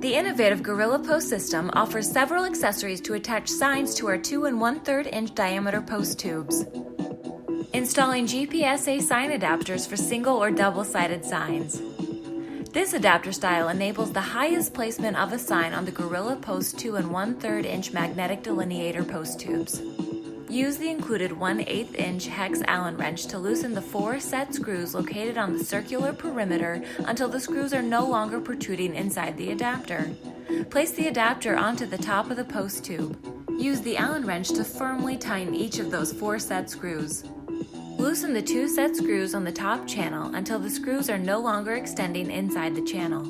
The innovative Gorilla Post system offers several accessories to attach signs to our 2 1/3 inch diameter post tubes. Installing GPSA sign adapters for single or double-sided signs. This adapter style enables the highest placement of a sign on the Gorilla Post 2 1/3 inch magnetic delineator post tubes. Use the included 1/8 inch hex Allen wrench to loosen the 4 set screws located on the circular perimeter until the screws are no longer protruding inside the adapter. Place the adapter onto the top of the post tube. Use the Allen wrench to firmly tighten each of those 4 set screws. Loosen the 2 set screws on the top channel until the screws are no longer extending inside the channel.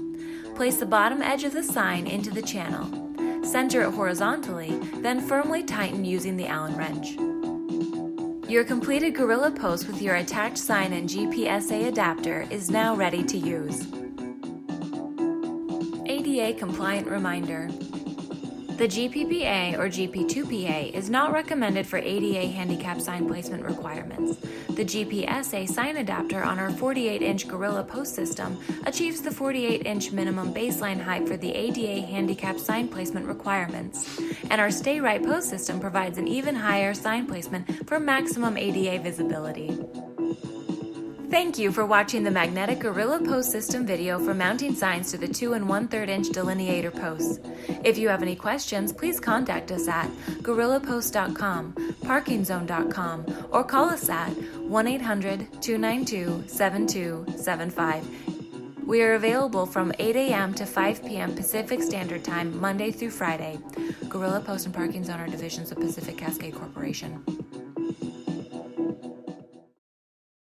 Place the bottom edge of the sign into the channel. Center it horizontally, then firmly tighten using the Allen wrench. Your completed Gorilla Post with your attached sign and GPSA adapter is now ready to use. ADA compliant reminder. The GPPA or GP2PA is not recommended for ADA handicap sign placement requirements. The GPSA sign adapter on our 48-inch Gorilla Post system achieves the 48-inch minimum baseline height for the ADA handicap sign placement requirements, and our Stay Right Post system provides an even higher sign placement for maximum ADA visibility. Thank you for watching the magnetic Gorilla Post system video for mounting signs to the 2 1/3 inch delineator posts. If you have any questions, please contact us at gorillapost.com, parkingzone.com, or call us at 1-800-292-7275. We are available from 8 a.m. to 5 p.m. Pacific Standard Time, Monday through Friday. Gorilla Post and Parking Zone are divisions of Pacific Cascade Corporation.